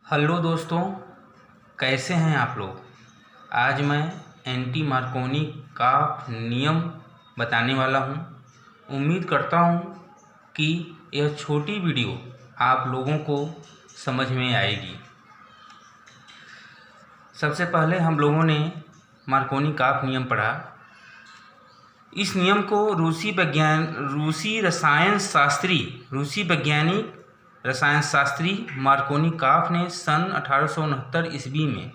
Hello दोस्तों, कैसे हैं आप लोग। आज मैं एंटी मार्कोनी का नियम बताने वाला हूं। उम्मीद करता हूं कि यह छोटी वीडियो आप लोगों को समझ में आएगी। सबसे पहले हम लोगों ने मार्कोनी का नियम पढ़ा। इस नियम को रूसी वैज्ञानिक रसायन शास्त्री मार्कोनी काफ ने सन 1869 ईस्वी में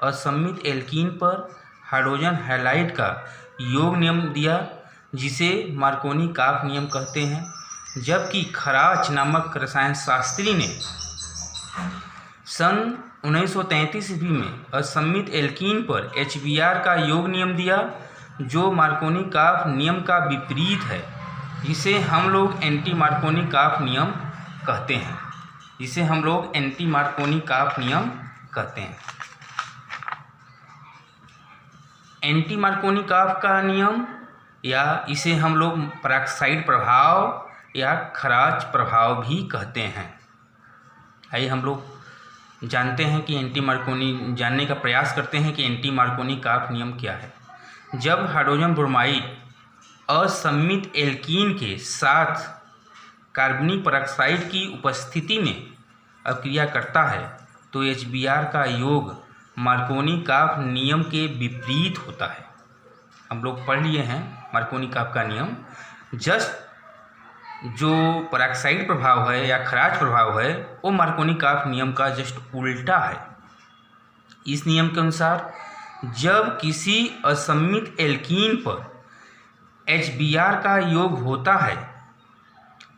असममित एल्कीन पर हाइड्रोजन हैलाइड का योग नियम दिया, जिसे मार्कोनी काफ नियम कहते हैं। जबकि खराच नामक रसायन शास्त्री ने सन 1933 ईस्वी में असममित एल्कीन पर HBr का योग नियम दिया, जो मार्कोनी काफ नियम का विपरीत है, जिसे हम लोग एंटी मार्कोनी काफ नियम कहते हैं। एंटी मार्कोनी काफ का नियम, या इसे हम लोग पेरोक्साइड प्रभाव या खराच प्रभाव भी कहते हैं। आइए हम लोग जानते हैं कि जानने का प्रयास करते हैं कि एंटी मार्कोनी काफ नियम क्या है। जब हाइड्रोजन ब्रोमाइड असममित एल्कीन के साथ कार्बनिक पेरोक्साइड की उपस्थिति में अभिक्रिया करता है तो HBr का योग मार्कोनी काफ नियम के विपरीत होता है। हम लोग पढ़ लिए हैं मार्कोनी काफ का नियम। जो पेरोक्साइड प्रभाव है या खराच प्रभाव है, वो मार्कोनी काफ नियम का जस्ट उल्टा है। इस नियम के अनुसार जब किसी असममित एल्कीन पर HBr का योग होता है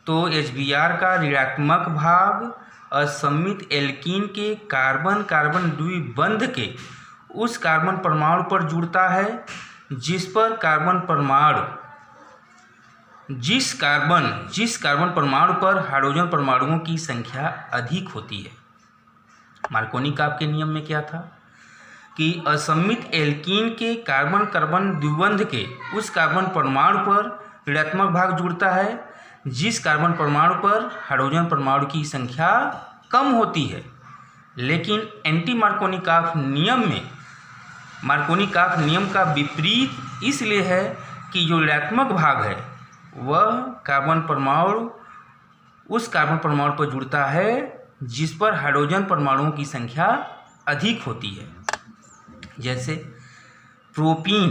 तो HBr का ऋणात्मक भाग असममित एल्कीन के कार्बन कार्बन द्विबंध के उस कार्बन परमाणु पर जुड़ता है जिस कार्बन परमाणु पर हाइड्रोजन परमाणुओं की संख्या अधिक होती है। मार्कोनी काफ के नियम में क्या था कि असममित एल्कीन के कार्बन कार्बन द्विबंध के उस कार्बन परमाणु पर ऋणात्मक भाग जुड़ता है जिस कार्बन परमाणु पर हाइड्रोजन परमाणु की संख्या कम होती है। लेकिन एंटी मार्कोनी काफ नियम में मार्कोनी काफ नियम का विपरीत इसलिए है कि जो ऋणात्मक भाग है वह कार्बन परमाणु उस कार्बन परमाणु पर जुड़ता है जिस पर हाइड्रोजन परमाणुओं की संख्या अधिक होती है। जैसे प्रोपीन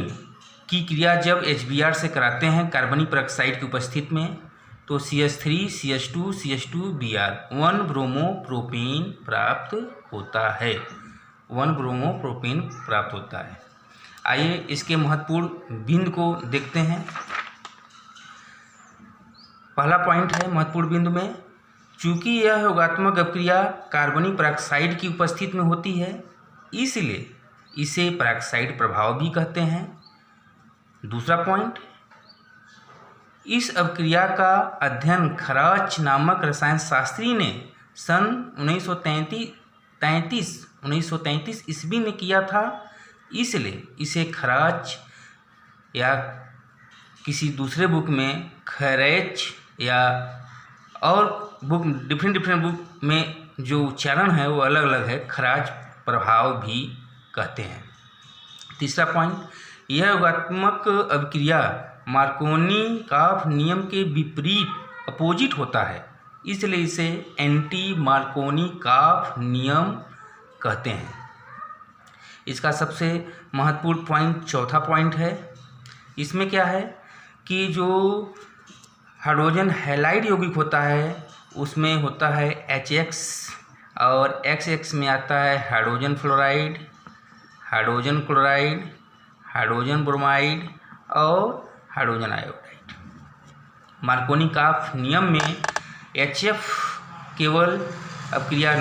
की क्रिया जब HBr से कराते हैं कार्बनिक पेरोक्साइड की उपस्थिति में तो CH3 CH2 CH2Br 1 bromo propene प्राप्त होता है। आइए इसके महत्वपूर्ण बिंदु को देखते हैं। पहला पॉइंट है महत्वपूर्ण बिंदु में, चूंकि यह योगात्मक अभिक्रिया कार्बनिक पेरोक्साइड की उपस्थिति में होती है, इसलिए इसे पेरोक्साइड प्रभाव भी कहते हैं। दूसरा पॉइंट, इस अभिक्रिया का अध्ययन खराच नामक रसायन शास्त्री ने सन 1933 ईस्वी में किया था, इसलिए इसे खराच या किसी दूसरे बुक में खरैच या और बुक डिफरेंट बुक में जो उच्चारण है वो अलग अलग है, खराच प्रभाव भी कहते हैं। तीसरा पॉइंट, यह योगात्मक अभिक्रिया मार्कोनी काफ नियम के विपरीत अपोजिट होता है, इसलिए इसे एंटी मार्कोनी काफ नियम कहते हैं। इसका सबसे महत्वपूर्ण पॉइंट चौथा पॉइंट है। इसमें क्या है कि जो हाइड्रोजन हैलाइड यौगिक होता है उसमें होता है HX और XX में आता है hydrogen fluoride, hydrogen chloride, hydrogen bromide और हाइड्रोजन आयोडाइड। मार्कोनी काफ नियम में HF केवल अभिक्रिया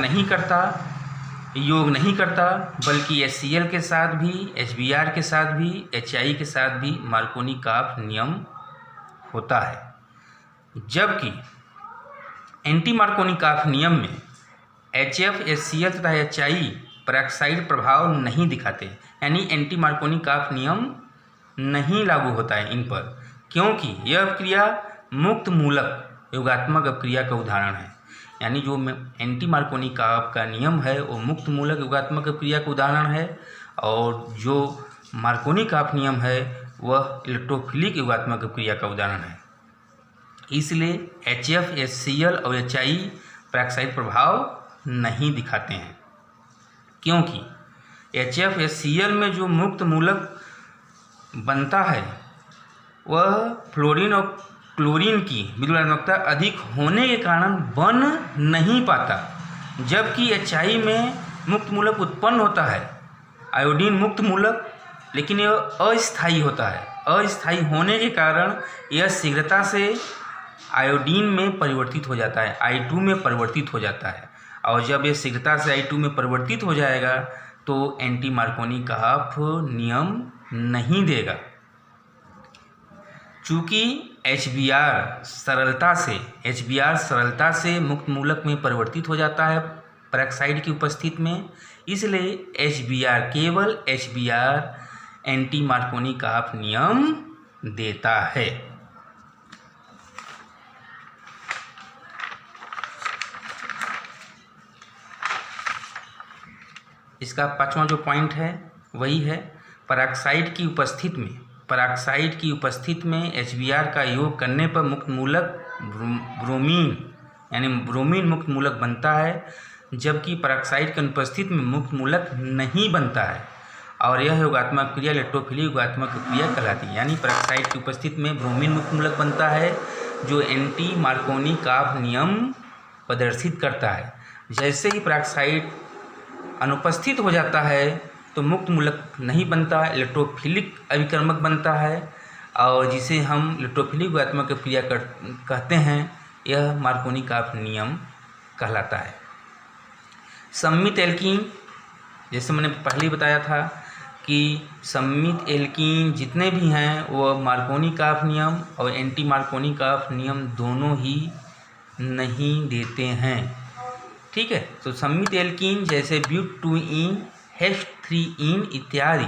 योग नहीं करता, बल्कि HCl के साथ भी, HBr के साथ भी, HI के साथ भी मार्कोनी काफ नियम होता है। जबकि एंटी मार्कोनी काफ नियम में HF, HCl तथा HI पेरोक्साइड प्रभाव नहीं दिखाते, यानी एंटी मार्कोनी काफ नियम नहीं लागू होता है इन पर, क्योंकि यह अभिक्रिया मुक्त मूलक योगात्मक अभिक्रिया का उदाहरण है। यानी जो एंटी मार्कोनी का नियम है वो मुक्त मूलक योगात्मक क्रिया का उदाहरण है, और जो मार्कोनी का नियम है वह इलेक्ट्रोफिलिक योगात्मक क्रिया का उदाहरण है। इसलिए HF, HCl और HI पेरोक्साइड प्रभाव नहीं दिखाते हैं, क्योंकि HF, HCl में जो मुक्त मूलक बनता है वह फ्लोरीन और क्लोरीन की विद्युदात्मकता अधिक होने के कारण बन नहीं पाता, जबकि HI में मुक्त मूलक उत्पन्न होता है, आयोडीन मुक्त मूलक, लेकिन यह अस्थायी होता है। अस्थायी होने के कारण यह शीघ्रता से आयोडीन में परिवर्तित हो जाता है, I2 में परिवर्तित हो जाता है, और जब यह शीघ्रता से I2 में परिवर्तित हो जाएगा तो एंटी मार्कोनी का नियम नहीं देगा। चूँकि HBr सरलता से मुक्त मूलक में परिवर्तित हो जाता है पेरोक्साइड की उपस्थिति में, इसलिए केवल HBr एंटी मार्कोनी का नियम देता है। इसका 5वां जो पॉइंट है वही है पेरोक्साइड की उपस्थिति में HBr का योग करने पर मुक्त मूलक ब्रोमीन यानी ब्रोमीन मुक्त मूलक बनता है, जबकि पेरोक्साइड की अनुपस्थिति में मुक्त मूलक नहीं बनता है, और यह योगात्मक क्रिया इलेक्ट्रोफिलिक योगात्मक क्रिया कहलाती है। यानी पेरोक्साइड की उपस्थिति में ब्रोमीन मुक्त मूलक बनता है जो एंटी मार्कोनी का नियम प्रदर्शित करता है। जैसे ही पेरोक्साइड अनुपस्थित हो जाता है तो मुक्त मूलक नहीं बनता, इलेक्ट्रोफिलिक अभिकर्मक बनता है, और जिसे हम इलेक्ट्रोफिलिक योगात्मक क्रिया कहते हैं, यह मार्कोनी का नियम कहलाता है। सममित एल्कीन, जैसे मैंने पहले ही बताया था कि सममित एल्कीन जितने भी हैं वह मार्कोनी का नियम और एंटी मार्कोनी का नियम दोनों ही नहीं देते हैं। ठीक है, तो सममित एल्कीन जैसे ब्यूट2ईन, H3ईन इत्यादि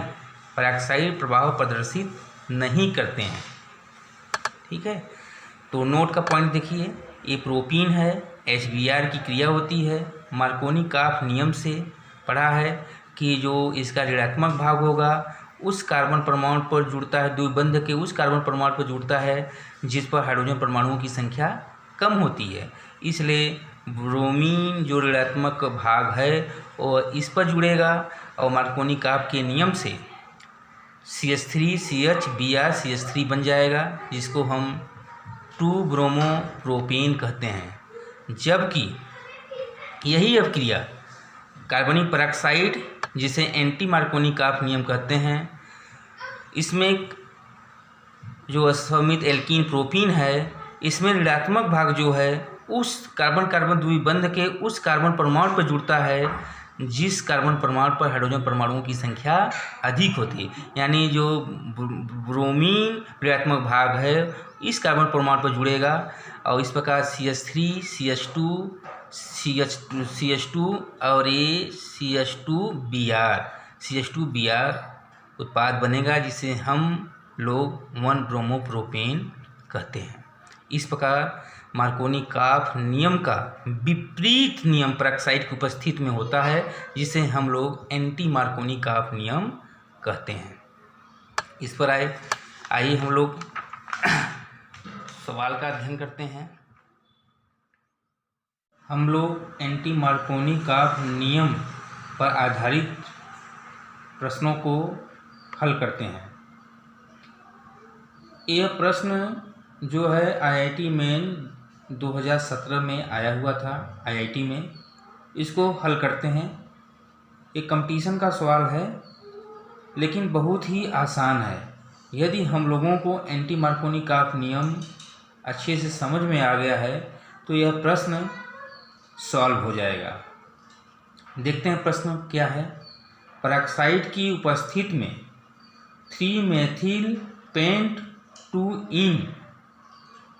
पेरोक्साइड प्रभाव प्रदर्शित नहीं करते हैं। ठीक है, तो नोट का पॉइंट देखिए, ये प्रोपीन है, HBr की क्रिया होती है, मार्कोनी का नियम से पढ़ा है कि जो इसका ऋणात्मक भाग होगा उस कार्बन परमाणु पर जुड़ता है, द्विबंध के उस कार्बन परमाणु पर जुड़ता है जिस पर हाइड्रोजन परमाणुओं की संख्या कम होती है, इसलिए ब्रोमीन जो ऋणात्मक भाग है वो इस पर जुड़ेगा, और मार्कोनी का के नियम से CH3CH Br CH3 बन जाएगा, जिसको हम 2-ब्रोमो प्रोपेन कहते हैं। जबकि यही अभिक्रिया कार्बनिक पेरोक्साइड जिसे एंटी मार्कोनी का नियम कहते हैं, इसमें जो असममित एल्कीन प्रोपीन है, इसमें ऋणात्मक भाग जो है उस कार्बन द्विबंध के उस कार्बन परमाणु पर जुड़ता है जिस कार्बन परमाणु पर हाइड्रोजन परमाणुओं की संख्या अधिक होती है। यानी जो ब्रोमीन ऋणात्मक भाग है इस कार्बन परमाणु पर जुड़ेगा, और इस प्रकार CH3 CH2 और ये CH2Br उत्पाद बनेगा, जिसे हम लोग 1-ब्रोमो प्रोपेन कहते हैं। इस प्रकार मार्कोनी का नियम का विपरीत नियम पेरोक्साइड की उपस्थिति में होता है, जिसे हम लोग एंटी मार्कोनी का नियम कहते हैं। इस पर आइए हम लोग सवाल का अध्ययन करते हैं। हम लोग एंटी मार्कोनी का नियम पर आधारित प्रश्नों को हल करते हैं। यह प्रश्न जो है IIT मेन 2017 में आया हुआ था, IIT में, इसको हल करते हैं। एक कंपटीशन का सवाल है, लेकिन बहुत ही आसान है। यदि हम लोगों को एंटी मार्कोनी का नियम अच्छे से समझ में आ गया है तो यह प्रश्न सॉल्व हो जाएगा। देखते हैं प्रश्न क्या है। पेरोक्साइड की उपस्थिति में 3-मेथिल पेंट 2-ईन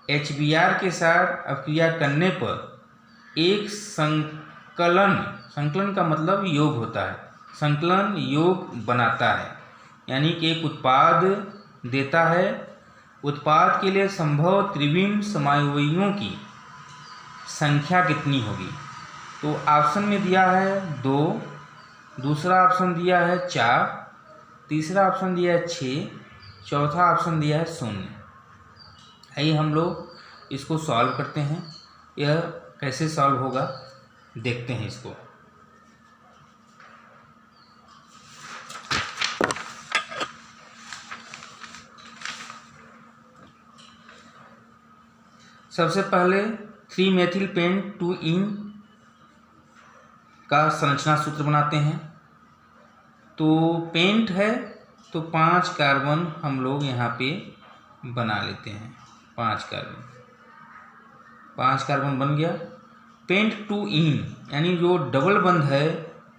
HBr के साथ अभिक्रिया करने पर एक संकलन का मतलब योग होता है, संकलन योग बनाता है, यानी कि एक उत्पाद देता है। उत्पाद के लिए संभव त्रिविम समायोजनों की संख्या कितनी होगी। तो ऑप्शन में दिया है 2, दूसरा ऑप्शन दिया है 4, तीसरा ऑप्शन दिया है 6, चौथा ऑप्शन दिया है 0। आइए हम लोग इसको सॉल्व करते हैं। यह कैसे सॉल्व होगा देखते हैं इसको। सबसे पहले 3-मेथिल पेंट 2-इन का संरचना सूत्र बनाते हैं। तो पेंट है तो 5 कार्बन हम लोग यहाँ पे बना लेते हैं। 5 कार्बन बन गया। पेंट 2-इन यानी जो डबल बंध है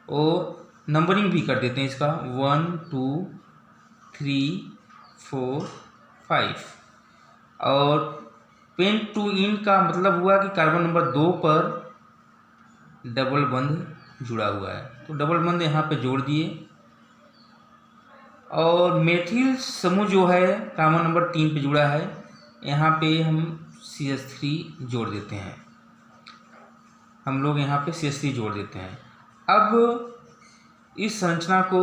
वो नंबरिंग भी कर देते हैं इसका 1 2 3 4 5। और पेंट 2-इन का मतलब हुआ कि कार्बन नंबर 2 पर डबल बंध जुड़ा हुआ है, तो डबल बंध यहाँ पे जोड़ दिए। और मेथिल समूह जो है कार्बन नंबर 3 पे जुड़ा है, यहाँ पे हम CH3 जोड़ देते हैं। हम लोग यहाँ पे CH3 जोड़ देते हैं। अब इस संरचना को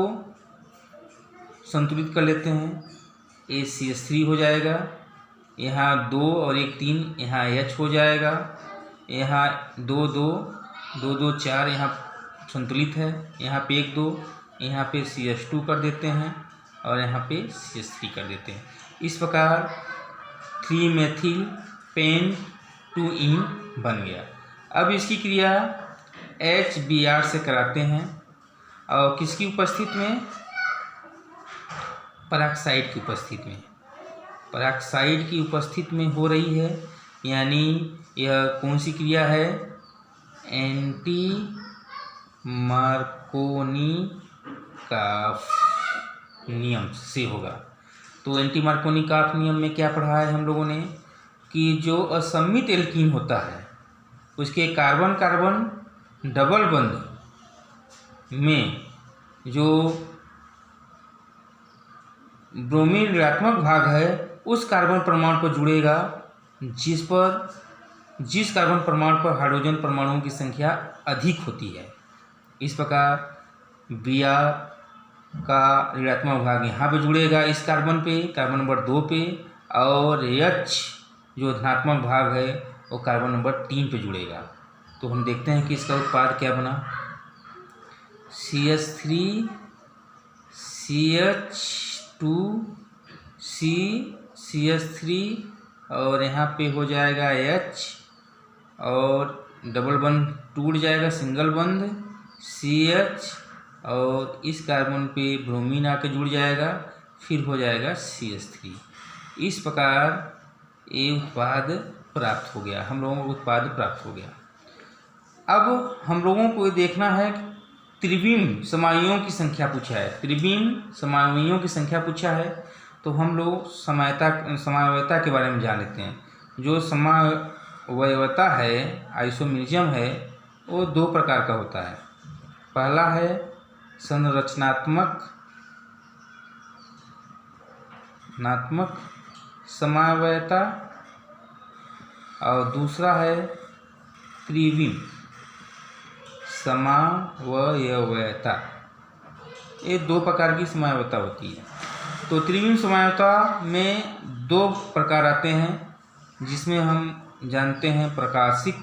संतुलित कर लेते हैं। ये CH3 हो जाएगा, यहाँ 2 और 1 3, यहाँ H हो जाएगा, यहाँ 2 2 2 2 4 यहाँ संतुलित है, यहाँ पे 1 2, यहाँ पे CH2 कर देते हैं और यहाँ पे CH3 कर देते हैं। इस प्रकार 3-मेथिल पेंट 2-इन बन गया। अब इसकी क्रिया HBr से कराते हैं और किसकी उपस्थिति में, पेरोक्साइड की उपस्थिति में। पेरोक्साइड की उपस्थिति में हो रही है, यानी यह कौन सी क्रिया है, एंटी मार्कोनिकॉफ नियम से होगा। तो एंटी मार्कोनिकॉफ नियम में क्या पढ़ा है हम लोगों ने कि जो असम्मित एल्कीन होता है उसके कार्बन कार्बन डबल बंध में जो ब्रोमीन ऋणात्मक भाग है उस कार्बन परमाणु पर जुड़ेगा जिस कार्बन परमाणु पर हाइड्रोजन परमाणुओं की संख्या अधिक होती है। इस प्रकार Br का ऋणात्मक भाग यहाँ पे जुड़ेगा इस कार्बन पे, कार्बन नंबर 2 पे, और H जो धनात्मक भाग है वो कार्बन नंबर 3 पे जुड़ेगा। तो हम देखते हैं कि इसका उत्पाद क्या बना, CH3 CH2 CH3 और यहाँ पे हो जाएगा H और डबल बंध टूट जाएगा, सिंगल बंध CH और इस कार्बन पे ब्रोमीन आके जुड़ जाएगा, फिर हो जाएगा CH3। इस प्रकार ये उत्पाद प्राप्त हो गया, हम लोगों को उत्पाद प्राप्त हो गया। अब हम लोगों को देखना है त्रिविम समायुओं की संख्या पूछा है। त्रिविम समायुओं की संख्या पूछा है तो हम लोग समावयवता के बारे में जान लेते हैं। जो समावयवता है, आइसोमेरिज्म है, वो 2 प्रकार का होता है। पहला है संरचनात्मक समावयवता और दूसरा है त्रिविम समावयवता। ये 2 प्रकार की समावयवता होती है। तो त्रिविम समावयवता में 2 प्रकार आते हैं, जिसमें हम जानते हैं प्रकाशिक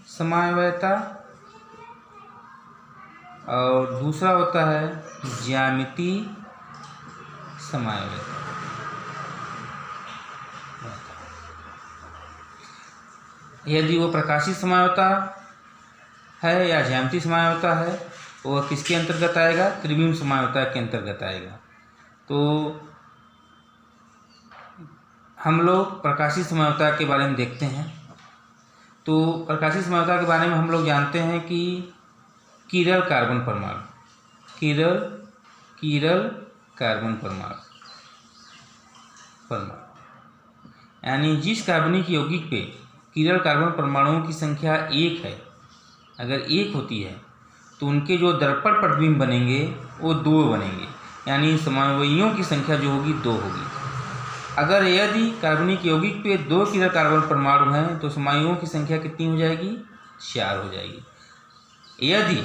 समावयवता और दूसरा होता है ज्यामितीय समावयवता। यदि वो प्रकाशिक समावयवता है या ज्यामितीय समावयवता है, वह किसके अंतर्गत आएगा, त्रिविम समावयवता के अंतर्गत आएगा। तो हम लोग प्रकाशिक समावयवता के बारे में देखते हैं। तो प्रकाशिक समावयवता के बारे में हम लोग जानते हैं कि किरल कार्बन परमाणु, किरल कार्बन परमाणु यानी जिस कार्बनिक यौगिक पे किरल कार्बन परमाणुओं की संख्या 1 है, अगर 1 होती है तो उनके जो दर्पण प्रतिबिंब बनेंगे वो 2 बनेंगे, यानी समावयवियों की संख्या जो होगी 2 होगी। अगर यदि कार्बनिक यौगिक पे 2 किलर कार्बन परमाणु हैं तो समायुओं की संख्या कितनी हो जाएगी? 4 हो जाएगी। यदि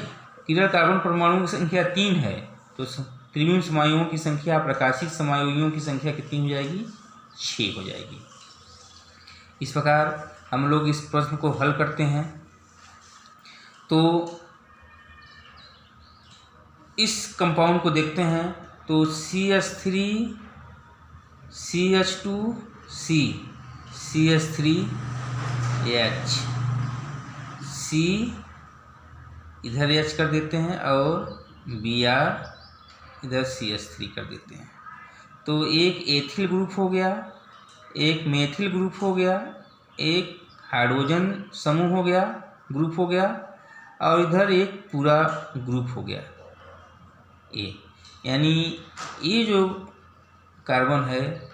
किलर कार्बन परमाणुओं की संख्या 3 है तो त्रिविम समायुओं की संख्या, प्रकाशिक समायुओं की संख्या कितनी हो जाएगी? 6 हो जाएगी। इस प्रकार हम लोग इस प्रश्न को हल करते हैं। तो इस कंपाउंड को देखते हैं तो CH3 CH2C CH3H C इधर H कर देते हैं और Br इधर CH3 कर देते हैं। तो एक एथिल ग्रुप हो गया, एक मेथिल ग्रुप हो गया, एक हाइड्रोजन समूह हो गया, ग्रुप हो गया, और इधर एक पूरा ग्रुप हो गया ए। यानी ये जो कार्बन है,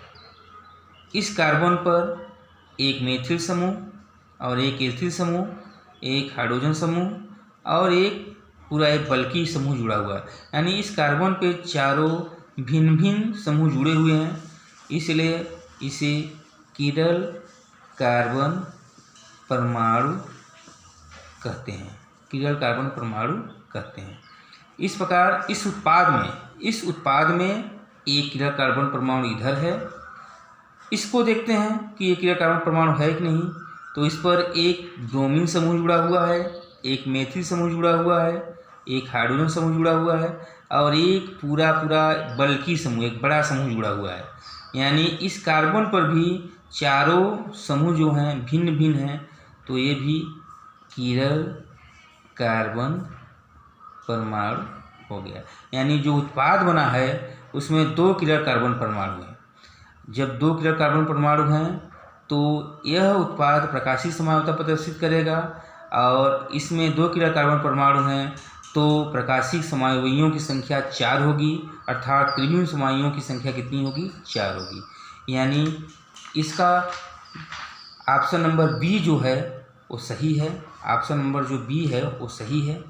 इस कार्बन पर एक मेथिल समूह और एक एथिल समूह, एक हाइड्रोजन समूह और एक पूरा एक बल्कि समूह जुड़ा हुआ है। यानी इस कार्बन पे चारों भिन्न भिन्न समूह जुड़े हुए हैं, इसलिए इसे किरल कार्बन परमाणु कहते हैं। किरल कार्बन परमाणु कहते हैं। इस प्रकार इस उत्पाद में एक किलर कार्बन परमाणु इधर है। इसको देखते हैं कि ये किलर कार्बन परमाणु है कि नहीं। तो इस पर एक ब्रोमीन समूह जुड़ा हुआ है, एक मेथिल समूह जुड़ा हुआ है, एक हाइड्रोजन समूह जुड़ा हुआ है और एक पूरा बल्कि समूह, एक बड़ा समूह जुड़ा हुआ है। यानी इस कार्बन पर भी चारों समूह जो हैं भिन्न भिन्न हैं, तो ये भी किरल कार्बन परमाणु हो गया। यानी जो उत्पाद बना है उसमें 2 किलर कार्बन परमाणु हैं। जब 2 किलर कार्बन परमाणु हैं तो यह उत्पाद प्रकाशीय समावता प्रदर्शित करेगा, और इसमें 2 किलर कार्बन परमाणु हैं तो प्रकाशिक समायुइयों की संख्या 4 होगी, अर्थात त्रिविम समायुइयों की संख्या कितनी होगी? 4 होगी। यानी इसका ऑप्शन नंबर बी जो है वो सही है। ऑप्शन नंबर जो बी है वो सही है।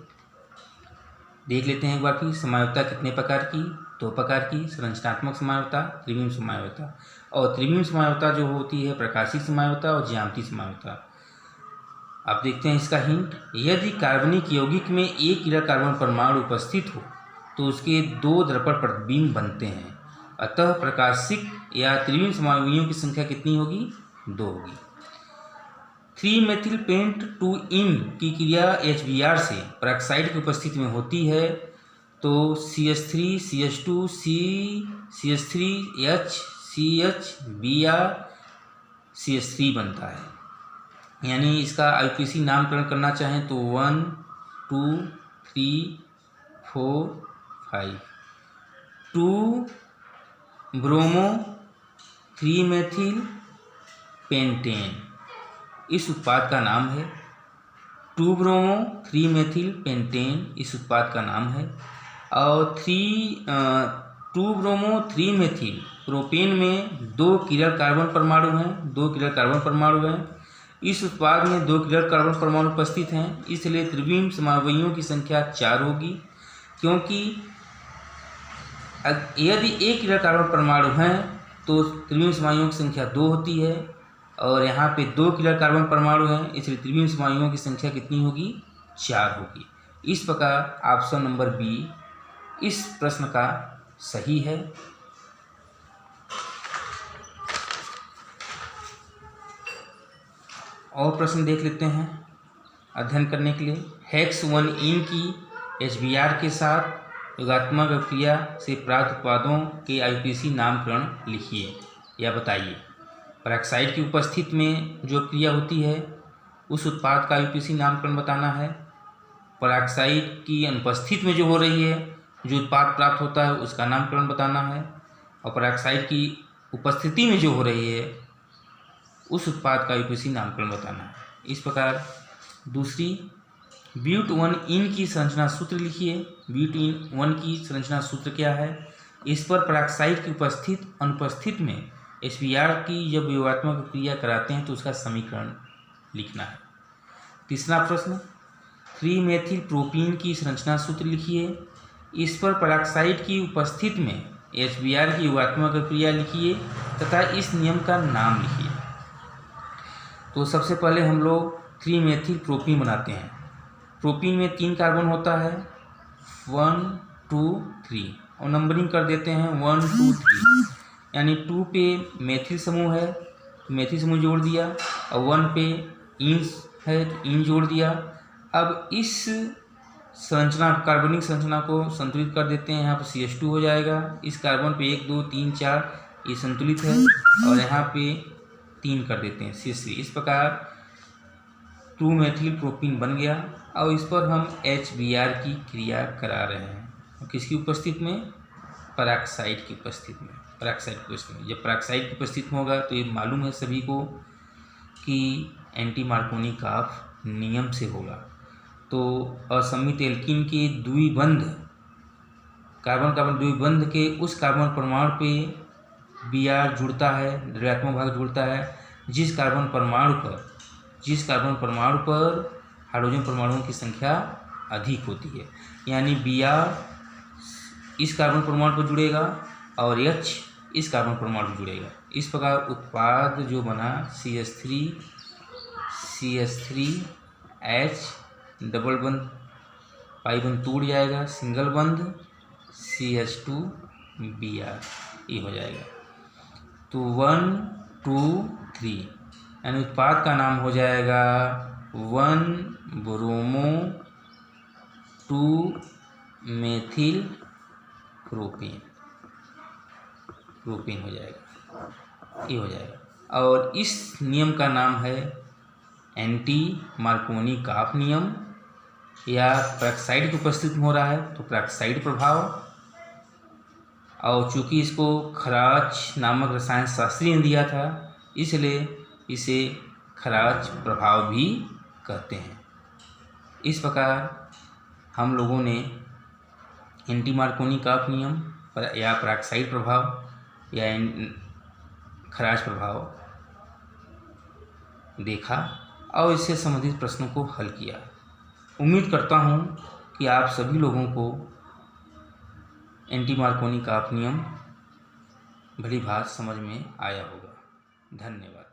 देख लेते हैं एक बार की समायुक्ता कितने प्रकार की? 2 प्रकार की, संरचनात्मक समायुक्ता, त्रिविम समायुक्ता। और त्रिविम समायुक्ता जो होती है प्रकाशिक समायुक्ता और ज्यामितीय समायुक्ता। अब देखते हैं इसका हिंट। यदि कार्बनिक यौगिक में एक किलर कार्बन परमाणु उपस्थित हो तो उसके 2 दर्पण प्रतिबिंब बनते हैं, अतः प्रकाशिक या त्रिविम समायुइयों की संख्या कितनी होगी? 2 होगी। 3-मेथिल पेंट 2-इन की क्रिया HBr से पेरोक्साइड की उपस्थिति में होती है तो CH3 CH2 CH3H CH Br CH3 बनता है। यानी इसका IUPAC नामकरण करना चाहें तो 1 2 3 4 5 2 ब्रोमो 3-मेथिल पेंटेन इस उत्पाद का नाम है। 2 ब्रोमो 3-मेथिल पेंटेन इस उत्पाद का नाम है। और 2 ब्रोमो 3-मेथिल प्रोपेन में 2 किलर कार्बन परमाणु हैं, 2 किलर कार्बन परमाणु हैं। इस उत्पाद में 2 किलर कार्बन परमाणु उपस्थित हैं, इसलिए त्रिविम समायुइयों की संख्या 4 होगी। क्योंकि यदि 1 किलर कार्बन परमाणु हैं तो त्रिविम समायुइयों की संख्या 2 होती है, और यहाँ पे 2 किलर कार्बन परमाणु हैं, इसलिए त्रिविम समायुइयों की संख्या कितनी होगी? 4 होगी। इस प्रकार ऑप्शन नंबर बी इस प्रश्न का सही है। और प्रश्न देख लेते हैं अध्ययन करने के लिए। हेक्स 1-इन की HBr के साथ योगात्मक क्रिया से प्राप्त उत्पादों के IUPAC नामकरण लिखिए या बताइए। पेरोक्साइड की उपस्थिति में जो क्रिया होती है उस उत्पाद का IUPAC नामकरण बताना है। पेरोक्साइड की अनुपस्थिति में जो हो रही है जो उत्पाद प्राप्त होता है उसका नामकरण बताना है, और पेरोक्साइड की उपस्थिति में जो हो रही है उस उत्पाद का IUPAC नामकरण बताना है। इस प्रकार दूसरी ब्यूट 1-इन की संरचना सूत्र लिखिए। ब्यूट 1 की संरचना सूत्र क्या है? इस पर पेरोक्साइड की अनुपस्थित में HBr की जब योगात्मक क्रिया कराते हैं तो उसका समीकरण लिखना है। तीसरा प्रश्न 3-मेथिल प्रोपीन की संरचना सूत्र लिखिए। इस पर पेरोक्साइड की उपस्थिति में HBr की योगात्मक अभिक्रिया लिखिए तथा इस नियम का नाम लिखिए। तो सबसे पहले हम लोग 3-मेथिल प्रोपीन बनाते हैं। प्रोपीन में 3 कार्बन होता है, 1 2 3, और नंबरिंग कर देते हैं 1 2 3, यानी 2 पे मेथिल समूह है तो मेथिल समूह जोड़ दिया, और 1 पे इन है तो इन जोड़ दिया। अब इस संरचना कार्बनिक संरचना को संतुलित कर देते हैं। यहाँ पर CH2 हो जाएगा। इस कार्बन पे 1 2 3 4 ये संतुलित है, और यहाँ पे 3 कर देते हैं CH3। इस प्रकार 2-मेथिल प्रोपीन बन गया, और इस पर हम HBr की क्रिया करा रहे हैं। किसकी उपस्थिति में? पेरोक्साइड की उपस्थिति में। जब पेरोक्साइड की उपस्थिति में होगा तो ये मालूम है सभी को कि एंटी मार्कोनी काफ नियम से होगा। तो असमित एल्कीन के द्विबंध कार्बन कार्बन द्विबंध के उस कार्बन परमाणु पे Br जुड़ता है, ऋणात्मक भाग जुड़ता है, जिस कार्बन परमाणु पर हाइड्रोजन परमाणुओं की संख्या अधिक होती है। यानी Br इस कार्बन परमाणु पर जुड़ेगा और H इस कार्बन परमाणु पर जुड़ेगा। इस प्रकार उत्पाद जो बना CH3H डबल बंध पाई बंध टूट जाएगा, सिंगल बंध CH2Br ये हो जाएगा। तो 1 2 3 यानी उत्पाद का नाम हो जाएगा 1 ब्रोमो 2 मेथिल प्रोपीन हो जाएगा, ये हो जाएगा। और इस नियम का नाम है एंटी मार्कोनी काफ नियम, या पेरोक्साइड की उपस्थिति में हो रहा है तो पेरोक्साइड प्रभाव। और चूँकि इसको खराच नामक रसायन शास्त्री ने दिया था, इसलिए इसे खराच प्रभाव भी कहते हैं। इस प्रकार हम लोगों ने एंटी मार्कोनी काफ नियम या पेरोक्साइड प्रभाव या खराच प्रभाव देखा और इससे संबंधित प्रश्नों को हल किया। उम्मीद करता हूँ कि आप सभी लोगों को एंटी मार्कोनी काफ नियम भली भांति समझ में आया होगा। धन्यवाद।